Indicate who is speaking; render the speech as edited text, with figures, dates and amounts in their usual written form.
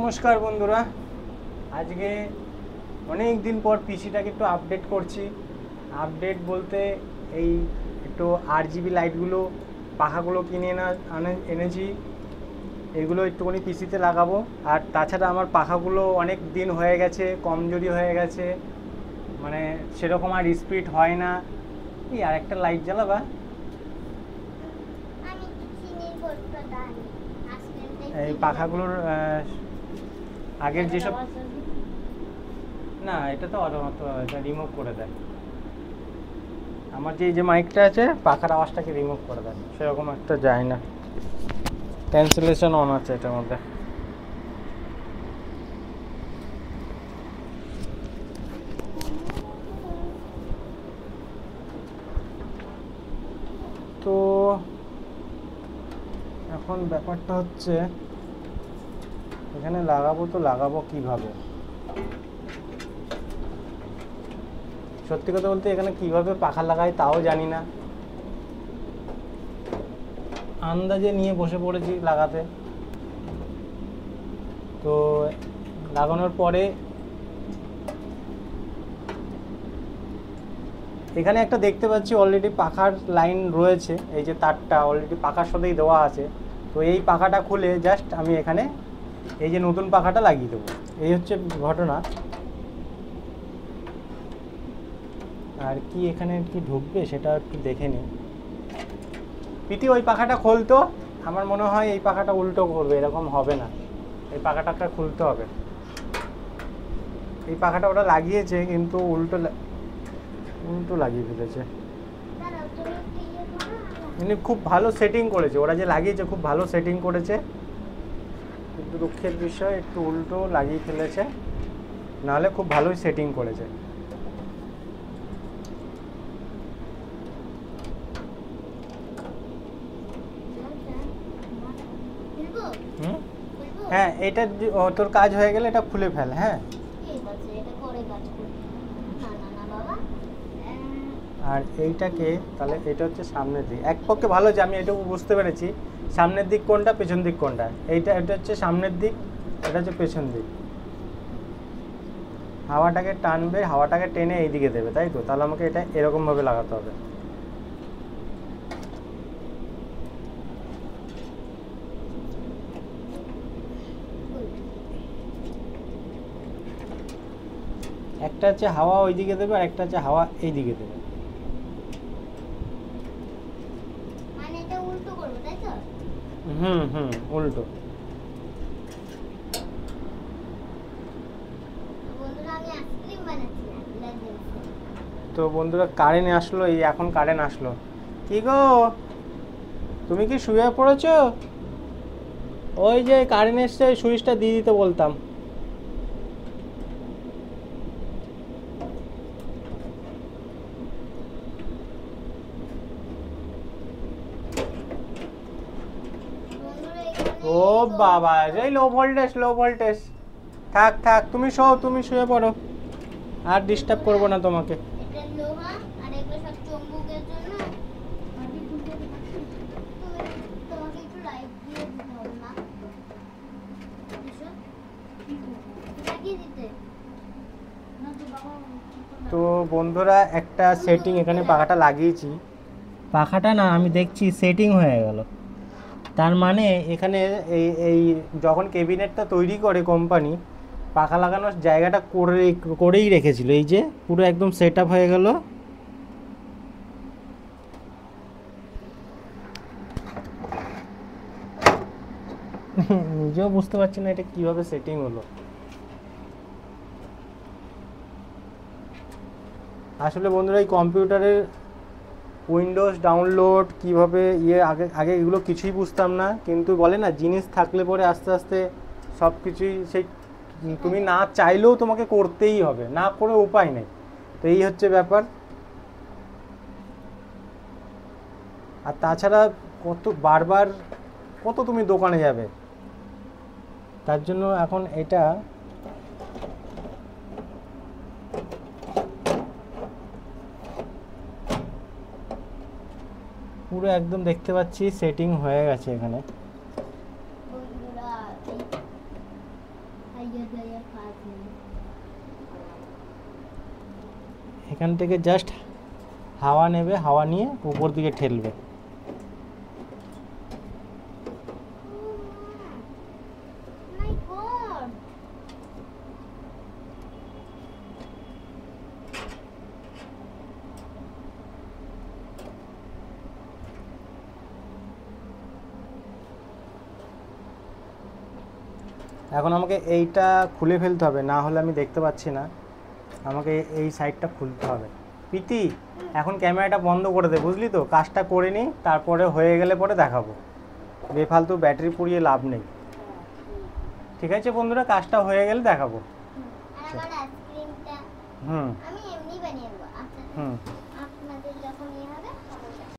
Speaker 1: নমস্কার বন্ধুরা, আজকে অনেক দিন পর পিসিটাকে একটু আপডেট করছি। আপডেট বলতে এই একটু RGB লাইটগুলো, পাখাগুলো কিনে এনেছি, এগুলো একটুখানি পিসিতে লাগাবো। আর তাছাড়া আমার পাখাগুলো অনেক দিন হয়ে গেছে, কমজোরি হয়ে গেছে, মানে সেরকম আর স্পিড হয় না। এই আর একটা লাইট জ্বালাবা, এই পাখাগুলোর আগের যেসব, না এটা তো এটা রিমুভ করে দেয়। আমার যে মাইকটা আছে পাখার আওয়াজটাকে রিমুভ করে দেয়, সেরকম একটা যায় না। ক্যান্সেলেশন অন আছে এটার মধ্যে। তো এখন ব্যাপারটা হচ্ছে এখানে লাগাবো কিভাবে। সত্যি কথা বলতে এখানে কিভাবে পাখা লাগাই তাও জানি না, আন্দাজে নিয়ে বসে পড়েছি লাগাতে। তো লাগানোর পরে এখানে একটা দেখতে পাচ্ছি অলরেডি পাখার লাইন রয়েছে, এই যে তারটা অলরেডি পাখার সাথেই দেওয়া আছে। তো এই পাখাটা খুলে জাস্ট আমি এখানে এই যে নতুন পাখাটা লাগিয়ে দেবো, এই হচ্ছে ঘটনা। আর কি এখানে কি ঢুকবে সেটা একটু দেখে নিই। পিটি ওই পাখাটা খুলতো, আমার মনে হয় এই পাখাটা উল্টো করবে, এরকম হবে না, এই পাখাটাকে খুলতে হবে। এই পাখাটা ওরা লাগিয়েছে কিন্তু উল্টো লাগিয়ে ফেলেছে। মানে খুব ভালো সেটিং করেছে ওরা, যে লাগিয়েছে খুব ভালো সেটিং করেছে, কিন্তু দুঃখের বিষয় একটু উল্টো লাগিয়ে ফেলেছে, নাহলে খুব ভালোই সেটিং করেছে। হ্যাঁ, এটা তোর কাজ হয়ে গেলে এটা খুলে ফেল। হ্যাঁ, আর এইটাকে তাহলে এটা হচ্ছে সামনের দিক, এক পক্ষে ভালো যে আমি এটুকু বুঝতে পেরেছি সামনের দিক কোনটা পেছন দিক কোনটা। এটা হচ্ছে সামনের দিক, এটা হচ্ছে পেছন দিক। হাওয়াটাকে টানবে, হাওয়াটাকে টেনে এই দিকে দেবে, তাই তো? তাহলে আমাকে এটা এরকমভাবে লাগাতে হবে। একটা হচ্ছে হাওয়া ওই দিকে দেবে আর একটা হচ্ছে হাওয়া এই দিকে দেবে। মানে এটা উল্টো করব, তাই তো? উল্টো। বন্ধুরা আমি আইসক্রিম বানাচ্ছি। তো বন্ধুরা কারেন্ট আসলো, এই এখন কারেন্ট আসলো। কি গো, তুমি কি শুয়ে পড়েছো? ওই যে কারেন্ট এসছে, ওই সুইচটা দিয়ে দিতে বলতাম। ও বাবা, এই লো ভোল্টেজ। থাক তুমি শুয়ে পড়ো, আর ডিস্টার্ব করবো না তোমাকে। তো বন্ধুরা একটা সেটিং এখানে পাখাটা লাগিয়েছি, পাখাটা না আমি দেখছি সেটিং হয়ে গেল। তার মানে এখানে এই যখন ক্যাবিনেটটা তৈরি করে কোম্পানি, পাখা লাগানোর জায়গাটা করেই রেখেছিল, এই যে পুরো একদম সেট আপ হয়ে গেল। নিজেও বুঝতে পারছি না এটা কিভাবে সেটিং হলো। আসলে বন্ধুরা এই কম্পিউটারের উইন্ডোজ ডাউনলোড কিভাবে আগে এগুলো কিছুই বুঝতাম না, কিন্তু বলে না জিনিস থাকলে পরে আস্তে আস্তে সব কিছুই সেই তুমি না চাইলেও তোমাকে করতেই হবে, না করে উপায় নেই। তো এই হচ্ছে ব্যাপার। আর তাছাড়া কত তুমি দোকানে যাবে, তার জন্য এখন এটা পুরো একদম দেখতে পাচ্ছি সেটিং হয়ে গেছে এখানে। এখান থেকে জাস্ট হাওয়া নেবে, হাওয়া নিয়ে উপর দিকে ঠেলবে।
Speaker 2: My God.
Speaker 1: এখন আমাকে এইটা খুলে ফেলতে হবে, না হলে আমি দেখতে পাচ্ছি না। আমাকে এই সাইডটা খুলতে হবে। প্রীতি, এখন ক্যামেরাটা বন্ধ করে দে, বুঝলি তো? কাজটা করে নিই, তারপরে হয়ে গেলে পরে দেখাবো। বেফালতু ব্যাটারি পুড়িয়ে লাভ নেই। ঠিক আছে বন্ধুরা, কাজটা হয়ে গেলে দেখাবো।
Speaker 2: আর আমার আইসক্রিমটা
Speaker 1: হুম
Speaker 2: আমি এমনি বানিয়ে দেবো। আচ্ছা
Speaker 1: হুম